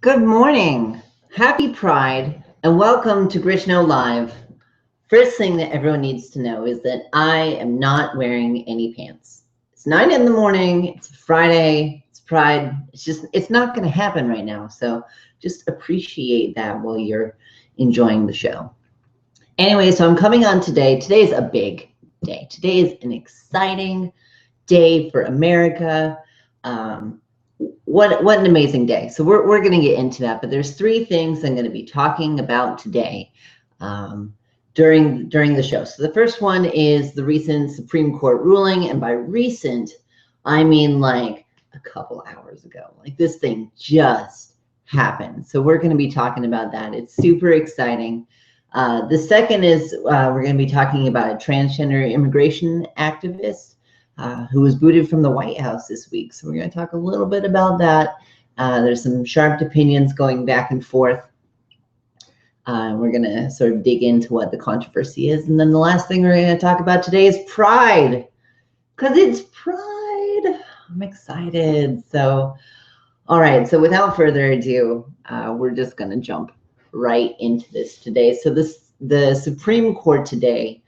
Good morning, happy Pride, and welcome to Grishno Live. First thing that everyone needs to know is that I am not wearing any pants. It's 9 in the morning, it's Friday, it's Pride. It's not going to happen right now. So just appreciate that while you're enjoying the show. Anyway, so I'm coming on today. Today is a big day. Today is an exciting day for America. What an amazing day. So we're going to get into that, but there's three things I'm going to be talking about today during the show. So the first one is the recent Supreme Court ruling, and by recent, I mean like a couple hours ago. Like this thing just happened. So we're going to be talking about that. It's super exciting. The second is we're going to be talking about a transgender immigration activist who was booted from the White House this week. So we're going to talk a little bit about that. There's some sharp opinions going back and forth. We're going to sort of dig into what the controversy is. And then the last thing we're going to talk about today is Pride, because it's Pride. I'm excited. So, all right. So without further ado, we're just going to jump right into this today. So the Supreme Court today,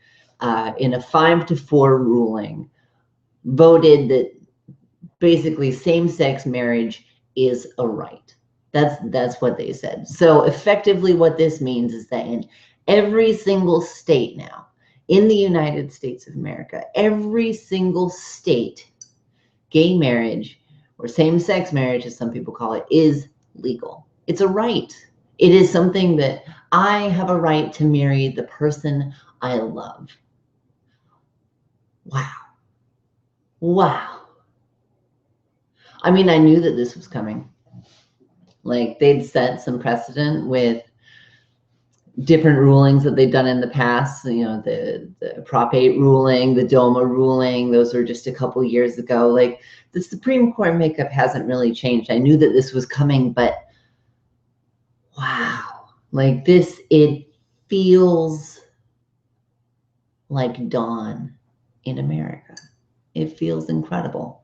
in a 5-4 ruling, voted that basically same-sex marriage is a right. That's what they said. So effectively what this means is that in every single state now, in the United States of America, every single state, gay marriage, or same-sex marriage, as some people call it, is legal. It's a right. It is something that I have a right to marry the person I love. Wow. Wow. I mean, I knew that this was coming. Like they'd set some precedent with different rulings that they've done in the past. You know, the Prop 8 ruling, the DOMA ruling, those were just a couple years ago. Like the Supreme Court makeup hasn't really changed. I knew that this was coming, but wow. Like this, it feels like dawn in America. It feels incredible.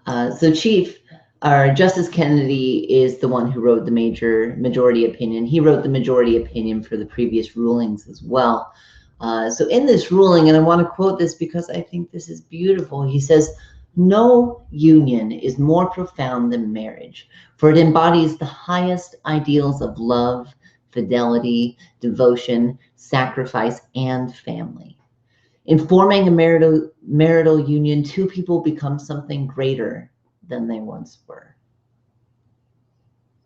So Justice Kennedy is the one who wrote the majority opinion. He wrote the majority opinion for the previous rulings as well. So in this ruling, and I want to quote this because I think this is beautiful, he says, "No union is more profound than marriage, for it embodies the highest ideals of love, fidelity, devotion, sacrifice, and family. In forming a marital union, two people become something greater than they once were."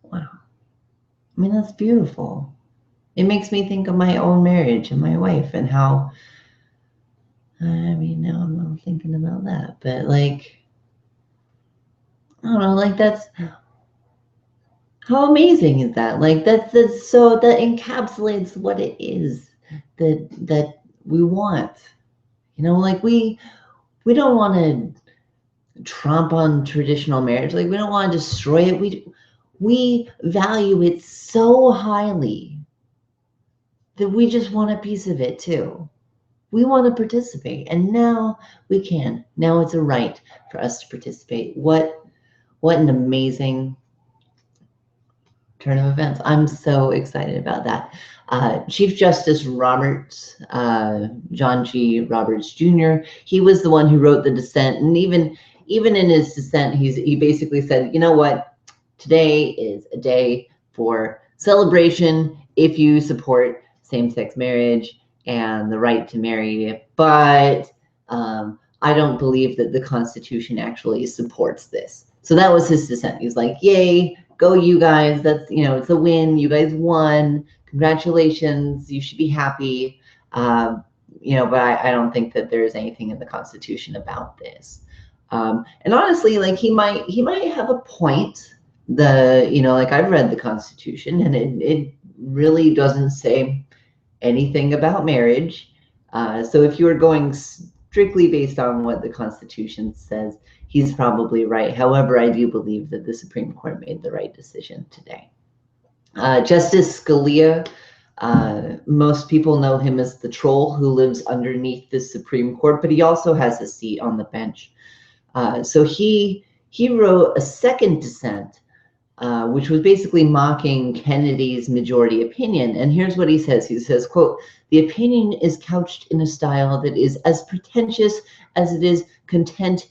Wow. I mean, that's beautiful. It makes me think of my own marriage and my wife and how, I mean, now I'm not thinking about that, but like, I don't know, like that's, how amazing is that? Like so that encapsulates what it is that we want. You know, like we don't want to trump on traditional marriage. Like we don't want to destroy it. We value it so highly that we just want a piece of it too. We want to participate, and now we can. Now it's a right for us to participate. What an amazing turn of events. I'm so excited about that. Chief Justice Roberts, John G. Roberts Jr., he was the one who wrote the dissent, and even in his dissent, he basically said, you know what, today is a day for celebration if you support same-sex marriage and the right to marry, but I don't believe that the Constitution actually supports this. So that was his dissent. He was like, yay, go you guys, that's, you know, it's a win, you guys won, congratulations, you should be happy. You know, but I don't think that there's anything in the Constitution about this. And honestly, like he might have a point. You know, like I've read the Constitution, and it really doesn't say anything about marriage. So if you were going strictly based on what the Constitution says, he's probably right. However, I do believe that the Supreme Court made the right decision today. Justice Scalia, most people know him as the troll who lives underneath the Supreme Court, but he also has a seat on the bench. So he wrote a second dissent which was basically mocking Kennedy's majority opinion. And here's what he says. He says, quote, "The opinion is couched in a style that is as pretentious as it is content,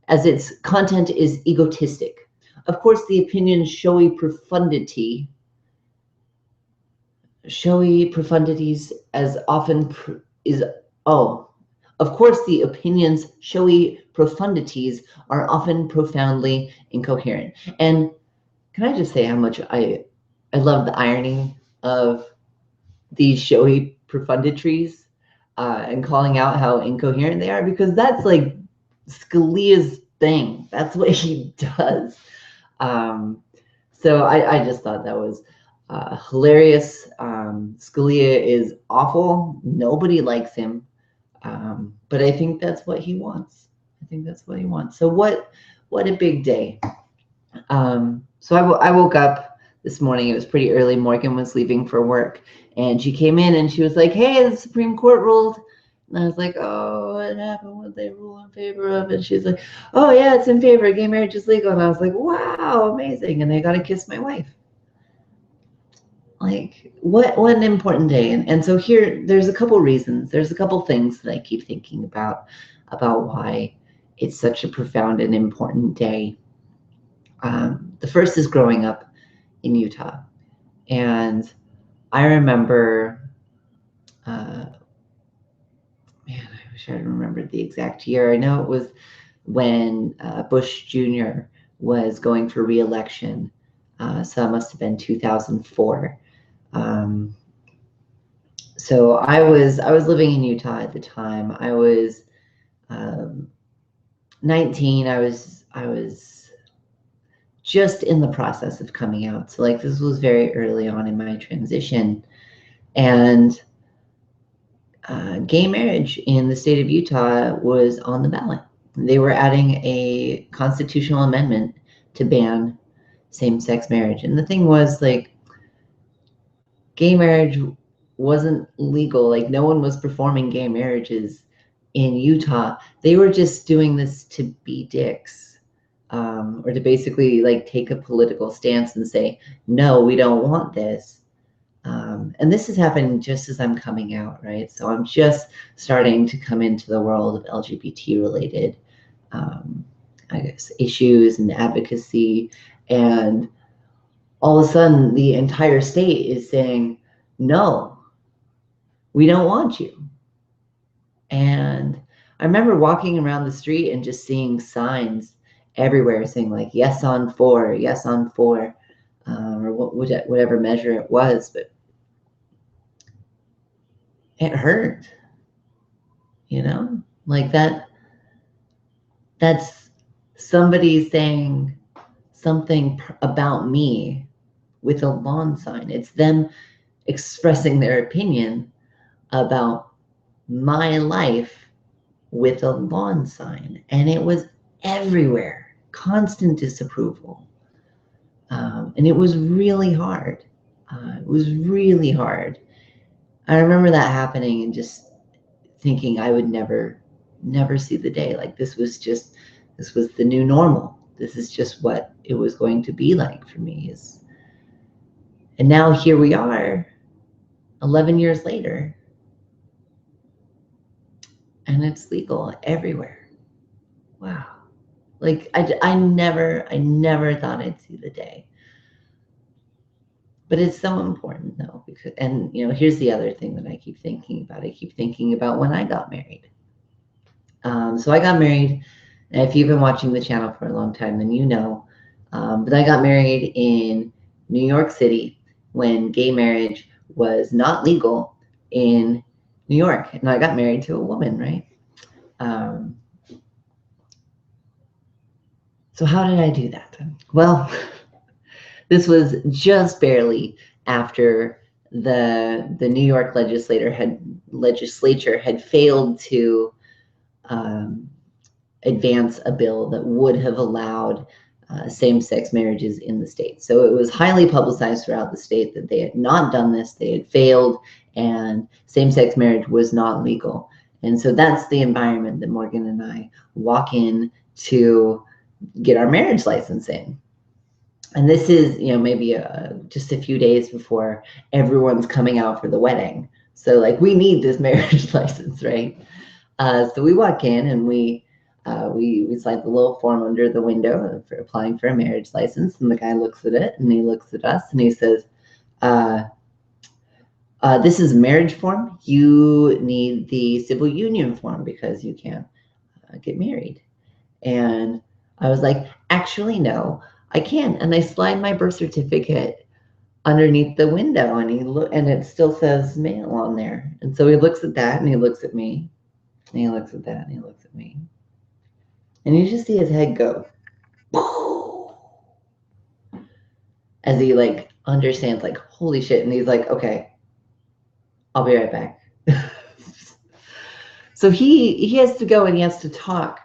as its content is egotistic. Of course, the opinion's showy profundities as often of course, the opinion's showy profundities are often profoundly incoherent." And can I just say how much I love the irony of these showy profundities and calling out how incoherent they are, because that's like Scalia's thing. That's what he does. So I just thought that was hilarious. Scalia is awful. Nobody likes him. But I think that's what he wants. I think that's what he wants. So what a big day. So I woke up this morning. It was pretty early. Morgan was leaving for work, and she came in and she was like, "Hey, the Supreme Court ruled." And I was like, "Oh, what happened? What they rule in favor of?" And she's like, "Oh yeah, it's in favor. Gay marriage is legal." And I was like, "Wow, amazing!" And I got to kiss my wife. Like, what an important day. And so here, there's a couple reasons. There's a couple things that I keep thinking about why it's such a profound and important day. The first is growing up in Utah. And I remember, man, I wish I remembered the exact year. I know it was when Bush Jr. was going for re-election. So it must have been 2004. So I was living in Utah at the time. I was 19. I was just in the process of coming out. So like this was very early on in my transition, and gay marriage in the state of Utah was on the ballot. They were adding a constitutional amendment to ban same-sex marriage. And the thing was, like, gay marriage wasn't legal. Like, no one was performing gay marriages in Utah. They were just doing this to be dicks, or to basically like take a political stance and say, no, we don't want this. And this is happening just as I'm coming out, right? So I'm just starting to come into the world of LGBT related, I guess, issues and advocacy. And all of a sudden the entire state is saying, no, we don't want you. And I remember walking around the street and just seeing signs everywhere saying like, yes on 4, yes on 4, or whatever measure it was. But it hurt, you know, like that's somebody saying something about me with a lawn sign. It's them expressing their opinion about my life with a lawn sign. And it was everywhere, constant disapproval. And it was really hard. It was really hard. I remember that happening and just thinking I would never see the day. Like this was the new normal. This is just what it was going to be like for me. And now here we are 11 years later, and it's legal everywhere. Wow. Like I never thought I'd see the day. But it's so important though, because, and you know, here's the other thing that I keep thinking about. I keep thinking about when I got married. So I got married, and if you've been watching the channel for a long time, then you know, but I got married in New York City when gay marriage was not legal in New York. And I got married to a woman, right? So how did I do that? Well, this was just barely after the New York legislature had failed to advance a bill that would have allowed same-sex marriages in the state. So it was highly publicized throughout the state that they had not done this, they had failed, and same-sex marriage was not legal. And so that's the environment that Morgan and I walk in to get our marriage license in. And this is, maybe just a few days before everyone's coming out for the wedding. So like we need this marriage license, right? So we walk in and we slide the little form under the window for applying for a marriage license. And the guy looks at it and he looks at us and he says, this is a marriage form. You need the civil union form because you can't get married. And I was like, actually, no, I can. And I slide my birth certificate underneath the window and it still says male on there. And so he looks at that and he looks at me and he looks at that and he looks at me. And you just see his head go as he like understands like, holy shit. And he's like, okay, I'll be right back. So he has to go and he has to talk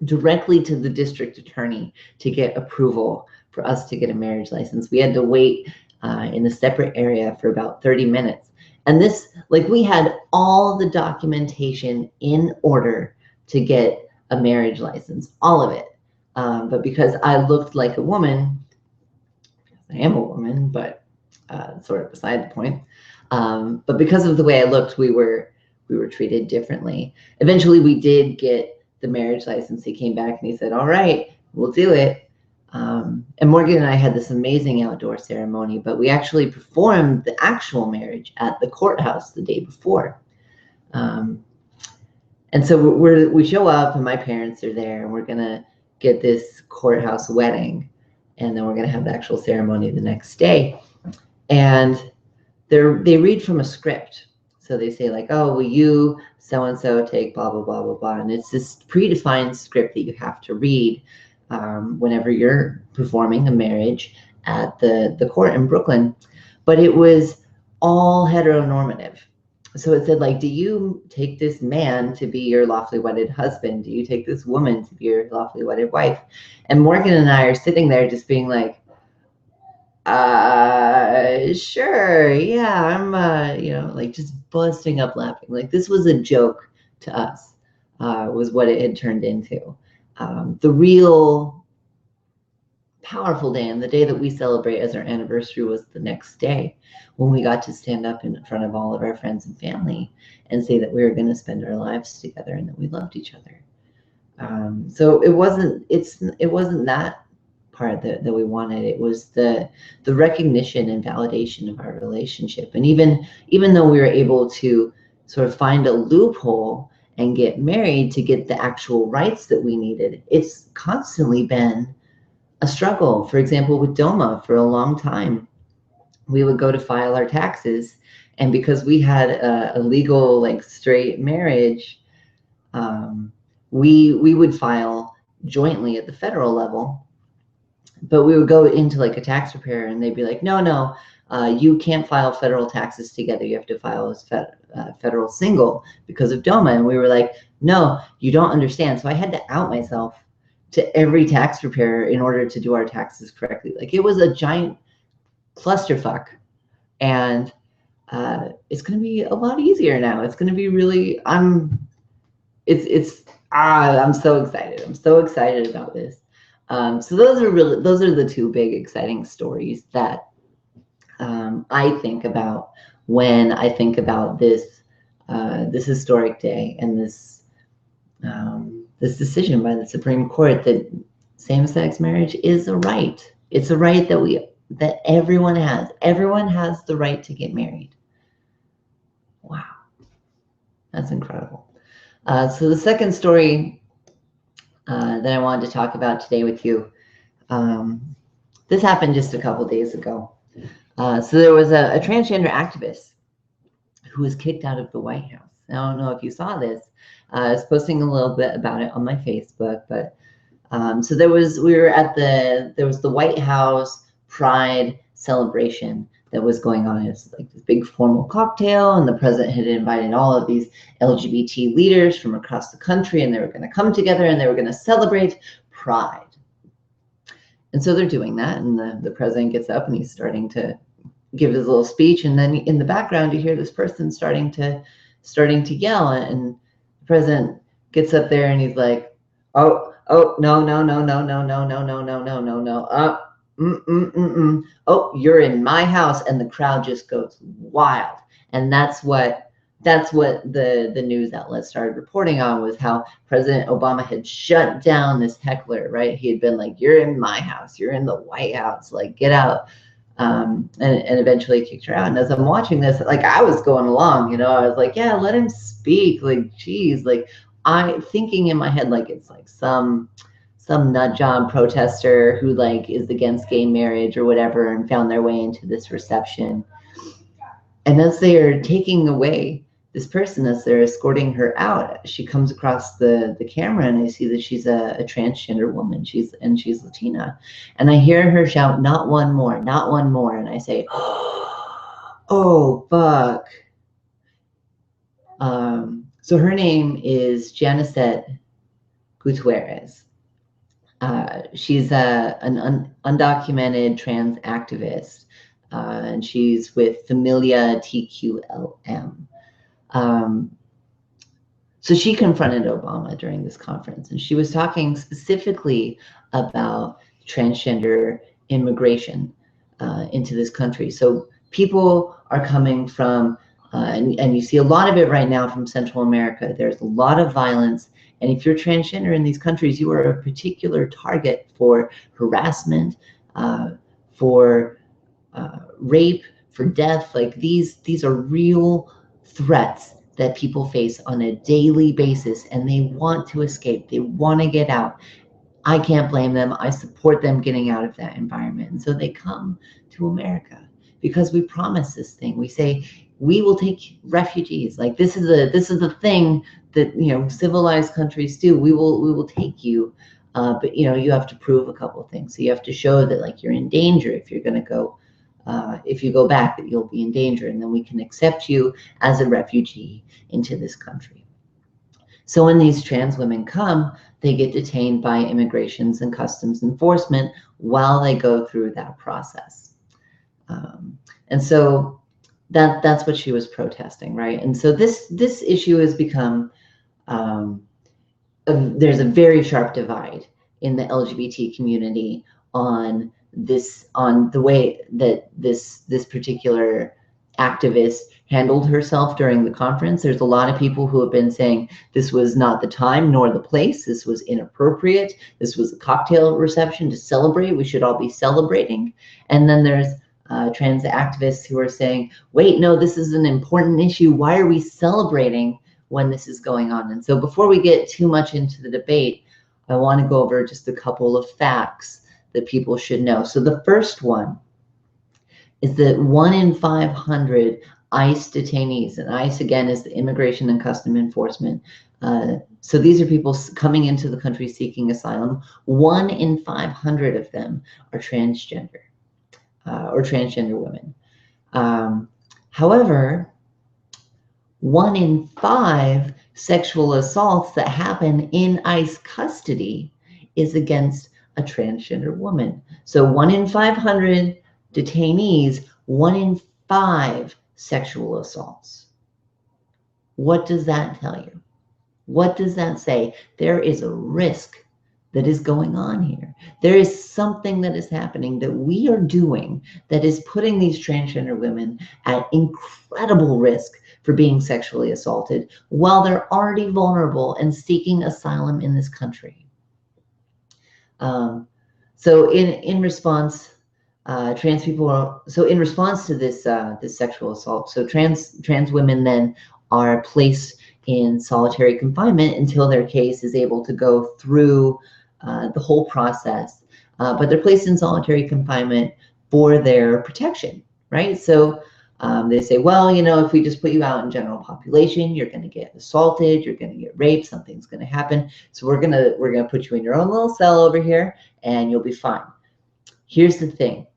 directly to the district attorney to get approval for us to get a marriage license. We had to wait in a separate area for about 30 minutes. And this, like, we had all the documentation in order to get a marriage license, all of it. But because I looked like a woman, I am a woman, but sort of beside the point. But because of the way I looked, we were treated differently. Eventually, we did get the marriage license. He came back and he said, all right, we'll do it. And Morgan and I had this amazing outdoor ceremony, but we actually performed the actual marriage at the courthouse the day before. And so we show up and my parents are there and we're going to get this courthouse wedding. And then we're going to have the actual ceremony the next day. And they read from a script. So they say like, oh, will you so-and-so take blah, blah, blah, blah, blah. And it's this predefined script that you have to read whenever you're performing a marriage at the court in Brooklyn. But it was all heteronormative. So it said like, do you take this man to be your lawfully wedded husband? Do you take this woman to be your lawfully wedded wife? And Morgan and I are sitting there just being like, sure, yeah, I'm like just busting up laughing. Like this was a joke to us, was what it had turned into. The real powerful day and the day that we celebrate as our anniversary was the next day when we got to stand up in front of all of our friends and family and say that we were going to spend our lives together and that we loved each other. So it wasn't that part that we wanted. It was the recognition and validation of our relationship. And even though we were able to sort of find a loophole and get married to get the actual rights that we needed, it's constantly been a struggle. For example, with DOMA, for a long time, we would go to file our taxes, and because we had a legal, like, straight marriage, we would file jointly at the federal level, but we would go into like a tax preparer and they'd be like, no, you can't file federal taxes together. You have to file as federal single because of DOMA. And we were like, no, you don't understand. So I had to out myself to every tax preparer in order to do our taxes correctly. Like it was a giant clusterfuck. And it's going to be a lot easier now. It's going to be really, I'm so excited. I'm so excited about this. So those are the two big exciting stories that I think about when I think about this historic day and this decision by the Supreme Court that same-sex marriage is a right. It's a right that everyone has. Everyone has the right to get married. Wow, that's incredible. So the second story that I wanted to talk about today with you, this happened just a couple days ago. So there was a transgender activist who was kicked out of the White House. I don't know if you saw this. I was posting a little bit about it on my Facebook, but so there was the White House Pride celebration that was going on. It's like this big formal cocktail, and the president had invited all of these LGBT leaders from across the country, and they were going to come together and they were going to celebrate Pride. And so they're doing that, and the president gets up and he's starting to give his little speech, and then in the background you hear this person starting to yell, and the president gets up there and he's like, oh no, Oh, you're in my house, and the crowd just goes wild. And that's what the news outlets started reporting on, was how President Obama had shut down this heckler, right? He had been like, you're in my house, you're in the White House, like, get out. And eventually kicked her out. And as I'm watching this, like, I was going along, I was like, yeah, let him speak. Like, geez, like, I thinking in my head, like, it's like some nut job protester who, like, is against gay marriage or whatever, and found their way into this reception. And as they are taking away this person, as they're escorting her out, she comes across the camera, and I see that she's a transgender woman. She's Latina. And I hear her shout, "Not one more, not one more." And I say, oh, fuck. So her name is Janicet Gutierrez. She's an undocumented trans activist, and she's with Familia TQLM. So she confronted Obama during this conference, and she was talking specifically about transgender immigration into this country. So people are coming from, and you see a lot of it right now from Central America. There's a lot of violence. And if you're transgender in these countries, you are a particular target for harassment, for rape, for death. Like, these are real threats that people face on a daily basis, and they want to escape. They want to get out. I can't blame them. I support them getting out of that environment. And so they come to America because we promise this thing. We say, we will take refugees. Like, this is a thing that, civilized countries do. We will take you. But you have to prove a couple of things. So you have to show that, like, you're in danger if you're going to go. If you go back, that you'll be in danger, and then we can accept you as a refugee into this country. So when these trans women come, they get detained by Immigrations and Customs Enforcement while they go through that process. And so that's what she was protesting, right? And so this issue has become, there's a very sharp divide in the LGBT community on the way that this particular activist handled herself during the conference. There's a lot of people who have been saying this was not the time nor the place. This was inappropriate. This was a cocktail reception to celebrate. We should all be celebrating. And then there's trans activists who are saying, wait, no, this is an important issue. Why are we celebrating when this is going on? And so before we get too much into the debate, I want to go over just a couple of facts that people should know. So the first one is that 1 in 500 ICE detainees, and ICE again is the Immigration and Customs Enforcement. So these are people coming into the country seeking asylum. 1 in 500 of them are transgender or transgender women. However, 1 in 5 sexual assaults that happen in ICE custody is against a transgender woman. So 1 in 500 detainees, 1 in 5 sexual assaults. What does that tell you? What does that say? There is a risk that is going on here. There is something that is happening that we are doing that is putting these transgender women at incredible risk for being sexually assaulted while they're already vulnerable and seeking asylum in this country. So in response, trans people are, so in response to this this sexual assault, so trans women then are placed in solitary confinement until their case is able to go through the whole process. But they're placed in solitary confinement for their protection, right? So they say, well, if we just put you out in general population, you're going to get assaulted, you're going to get raped, something's going to happen. So we're gonna put you in your own little cell over here, and you'll be fine. Here's the thing.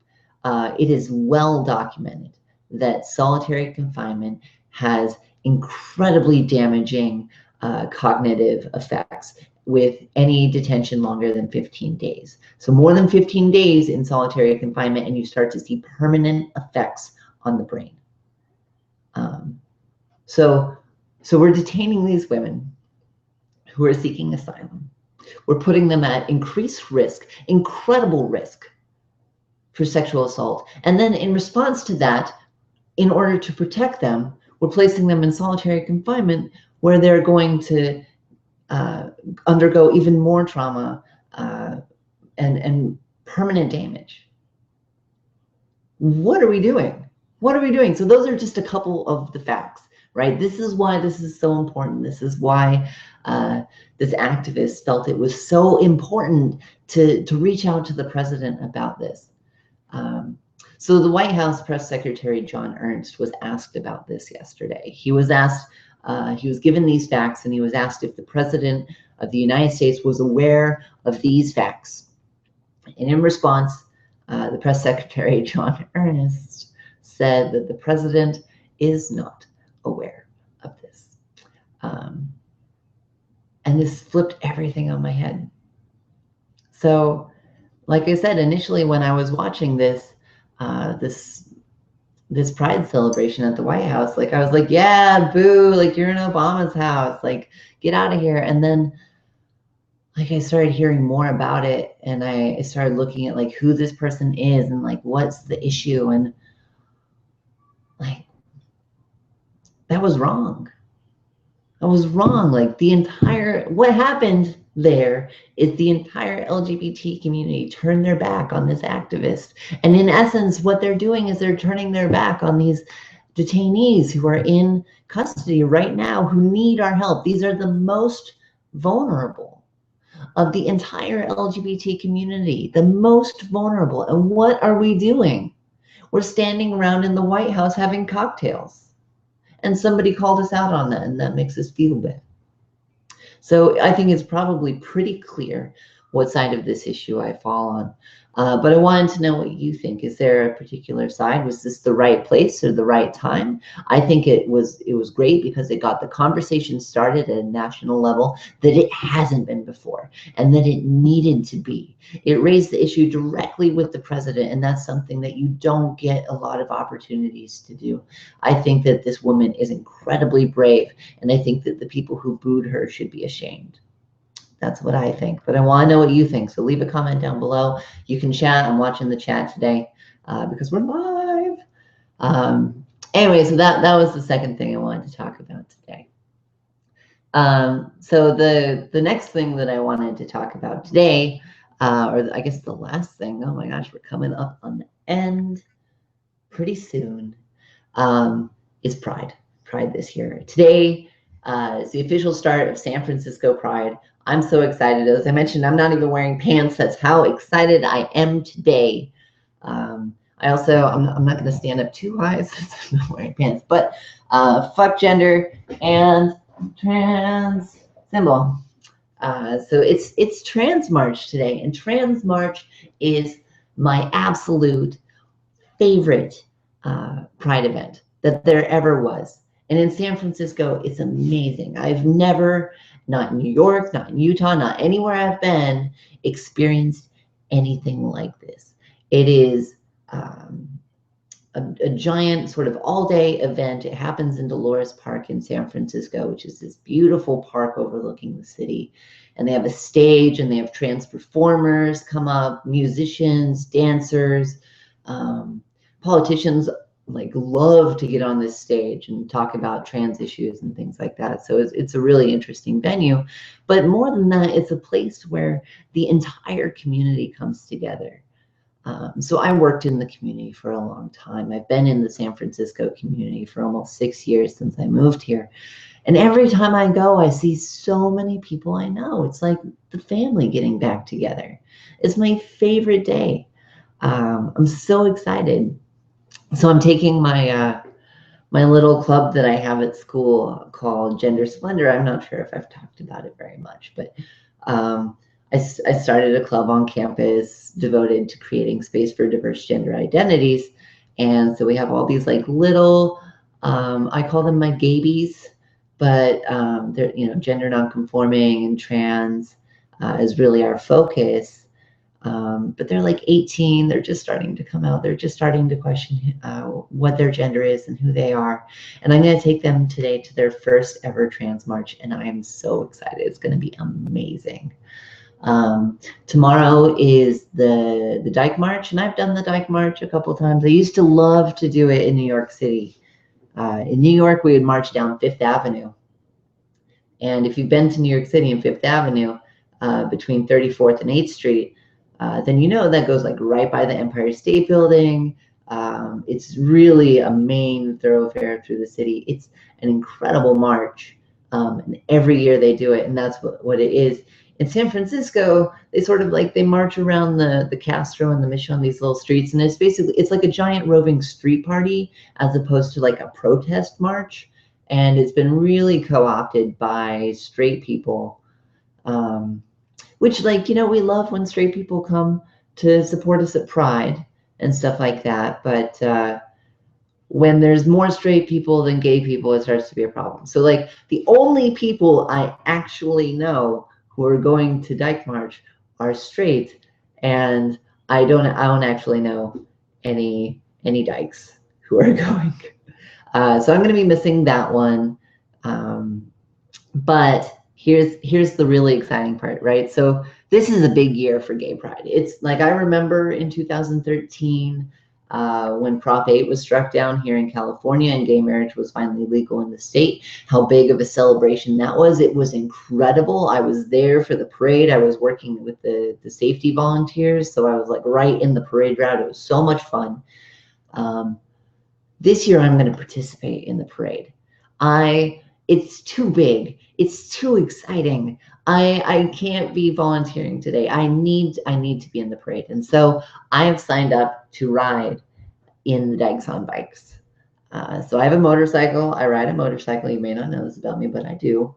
It is well documented that solitary confinement has incredibly damaging cognitive effects with any detention longer than 15 days. So more than 15 days in solitary confinement, and you start to see permanent effects on the brain. So we're detaining these women who are seeking asylum. We're putting them at increased risk, incredible risk, for sexual assault. And then in response to that, in order to protect them, we're placing them in solitary confinement where they're going to undergo even more trauma and permanent damage. What are we doing? What are we doing? So those are just a couple of the facts, right? This is why this is so important. This is why this activist felt it was so important to reach out to the president about this. So the White House Press Secretary John Ernst was asked about this yesterday. He was asked, he was given these facts, and he was asked if the president of the United States was aware of these facts. And in response, the press secretary, John Ernst, said that the president is not aware of this. And this flipped everything on my head. So, like I said, initially when I was watching this, this Pride celebration at the White House, like I was like, yeah, boo, like you're in Obama's house, like get out of here. And then like I started hearing more about it, and I started looking at like who this person is and like what's the issue, and like that was wrong. I was wrong. Like the entire, what happened there is the entire LGBT community turned their back on this activist. And in essence, what they're doing is they're turning their back on these detainees who are in custody right now who need our help. These are the most vulnerable of the entire LGBT community, the most vulnerable. And what are we doing? We're standing around in the White House having cocktails. And somebody called us out on that, and that makes us feel bad. So I think it's probably pretty clear what side of this issue I fall on. But I wanted to know what you think. Is there a particular side? Was this the right place or the right time? I think it was great because it got the conversation started at a national level that it hasn't been before, and that it needed to be. It raised the issue directly with the president, and that's something that you don't get a lot of opportunities to do. I think that this woman is incredibly brave, and I think that the people who booed her should be ashamed. That's what I think, but I want to know what you think. So leave a comment down below. You can chat. I'm watching the chat today because we're live. Anyway, so that was the second thing I wanted to talk about today. So the next thing that I wanted to talk about today, or I guess the last thing, oh my gosh, we're coming up on the end pretty soon, is Pride. Pride this year. Today is the official start of San Francisco Pride. I'm so excited. As I mentioned, I'm not even wearing pants. That's how excited I am today. I'm not going to stand up too high since I'm not wearing pants, but fuck gender and trans symbol. So it's Trans March today, and Trans March is my absolute favorite Pride event that there ever was. And in San Francisco, it's amazing. I've never, not in New York, not in Utah, not anywhere I've been, experienced anything like this. It is a giant sort of all-day event. It happens in Dolores Park in San Francisco, which is this beautiful park overlooking the city. And they have a stage, and they have trans performers come up, musicians, dancers, politicians like love to get on this stage and talk about trans issues and things like that. So it's a really interesting venue. But more than that, it's a place where the entire community comes together. So I worked in the community for a long time. I've been in the San Francisco community for almost 6 years since I moved here. And every time I go, I see so many people I know. It's like the family getting back together. It's my favorite day. I'm so excited. So I'm taking my my little club that I have at school called Gender Splendor. I'm not sure if I've talked about it very much, but I started a club on campus devoted to creating space for diverse gender identities. And so we have all these like little, I call them my gabies, but they're, you know, gender nonconforming and trans is really our focus. But they're like 18. They're just starting to come out. They're just starting to question what their gender is and who they are. And I'm going to take them today to their first ever Trans March, and I am so excited. It's going to be amazing. Tomorrow is the Dyke March, and I've done the Dyke March a couple times. I used to love to do it in New York City. In New York, we would march down Fifth Avenue. And if you've been to New York City and Fifth Avenue, between 34th and 8th Street, then you know that goes like right by the Empire State Building. It's really a main thoroughfare through the city. It's an incredible march. And every year they do it, and that's what it is. In San Francisco, they sort of like, they march around the Castro and the Mission, these little streets, and it's like a giant roving street party as opposed to like a protest march. And it's been really co-opted by straight people, which, like, you know, we love when straight people come to support us at Pride and stuff like that. But when there's more straight people than gay people, it starts to be a problem. So like the only people I actually know who are going to Dyke March are straight, and I don't actually know any dykes who are going. So I'm going to be missing that one. But here's the really exciting part, right? So this is a big year for gay pride. It's like, I remember in 2013, when Prop 8 was struck down here in California and gay marriage was finally legal in the state, how big of a celebration that was. It was incredible. I was there for the parade. I was working with the safety volunteers, so I was like right in the parade route. It was so much fun. This year I'm going to participate in the parade. It's too big. It's too exciting. I can't be volunteering today. I need to be in the parade. And so I have signed up to ride in the Dykes on Bikes. So I have a motorcycle. I ride a motorcycle. You may not know this about me, but I do.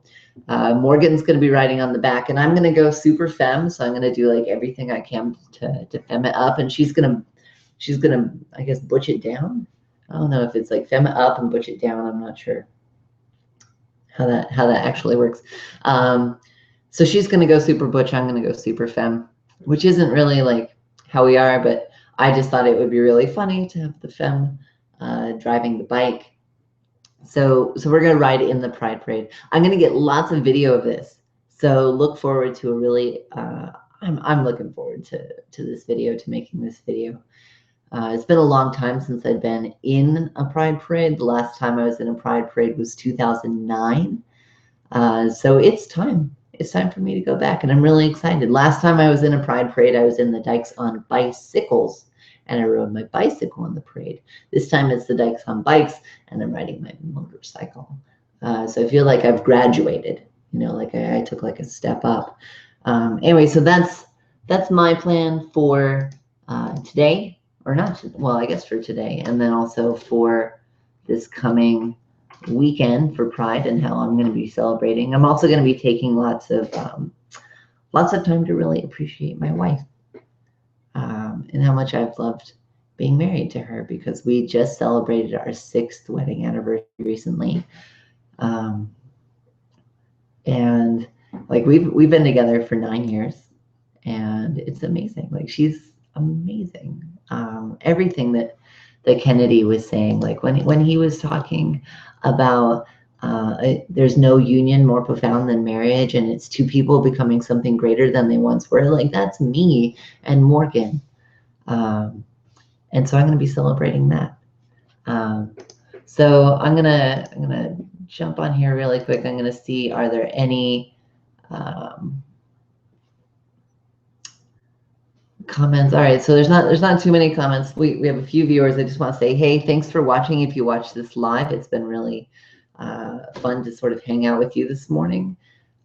Morgan's going to be riding on the back, and I'm going to go super femme. So I'm going to do like everything I can to femme it up. And she's going to, I guess, butch it down. I don't know if it's like femme it up and butch it down. I'm not sure how that actually works. So she's going to go super butch. I'm going to go super femme, which isn't really like how we are, but I just thought it would be really funny to have the femme driving the bike. So we're going to ride in the Pride Parade. I'm going to get lots of video of this. So look forward to a really, I'm looking forward to this video, to making this video. It's been a long time since I've been in a Pride Parade. The last time I was in a Pride Parade was 2009. So it's time. It's time for me to go back, and I'm really excited. Last time I was in a Pride Parade, I was in the Dykes on Bicycles, and I rode my bicycle in the parade. This time it's the Dykes on Bikes, and I'm riding my motorcycle. So I feel like I've graduated, you know, like I took like a step up. Anyway, so that's my plan for today. Or not, well, I guess for today, and then also for this coming weekend for Pride and how I'm going to be celebrating. I'm also going to be taking lots of time to really appreciate my wife, and how much I've loved being married to her, because we just celebrated our 6th wedding anniversary recently, and like we've been together for 9 years, and it's amazing. Like, she's amazing. Everything that Kennedy was saying, like when he was talking about there's no union more profound than marriage, and it's two people becoming something greater than they once were, like, that's me and Morgan. And so I'm going to be celebrating that. So I'm gonna jump on here really quick. I'm going to see, are there any comments? All right, so there's not too many comments. We have a few viewers. I just want to say, hey, thanks for watching. If you watch this live, it's been really fun to sort of hang out with you this morning.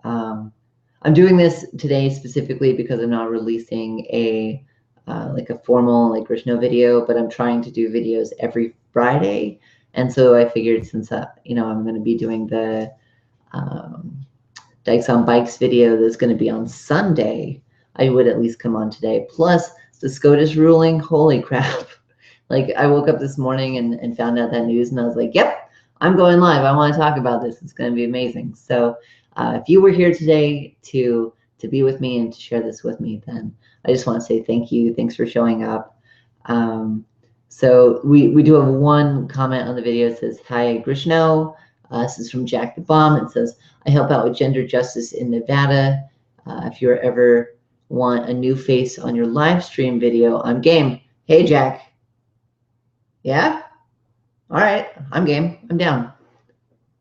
I'm doing this today specifically because I'm not releasing a like a formal like Grishno video, but I'm trying to do videos every Friday, and so I figured, since you know, I'm going to be doing the Dykes on Bikes video that's going to be on Sunday, I would at least come on today. Plus the SCOTUS ruling, holy crap. Like, I woke up this morning and found out that news, and I was like, yep, I'm going live. I want to talk about this. It's going to be amazing. So if you were here today to be with me and to share this with me, then I just want to say thank you. Thanks for showing up. So we do have one comment on the video. It says, hi, Grishno. This is from Jack the Bomb. It says, I help out with gender justice in Nevada. If you're ever want a new face on your live stream video, I'm game. Hey, Jack. Yeah? All right. I'm game. I'm down.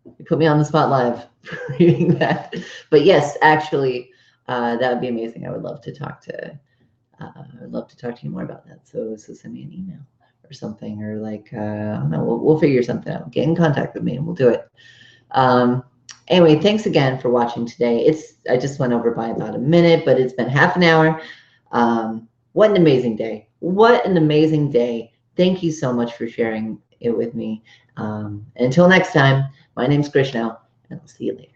You put me on the spot live for reading that. But yes, actually, that would be amazing. I would love to talk to you more about that. So send me an email or something, or like, I don't know, we'll figure something out. Get in contact with me and we'll do it. Anyway, thanks again for watching today. I just went over by about a minute, but it's been half an hour. What an amazing day. What an amazing day. Thank you so much for sharing it with me. Until next time, my name's Grishno, and I'll see you later.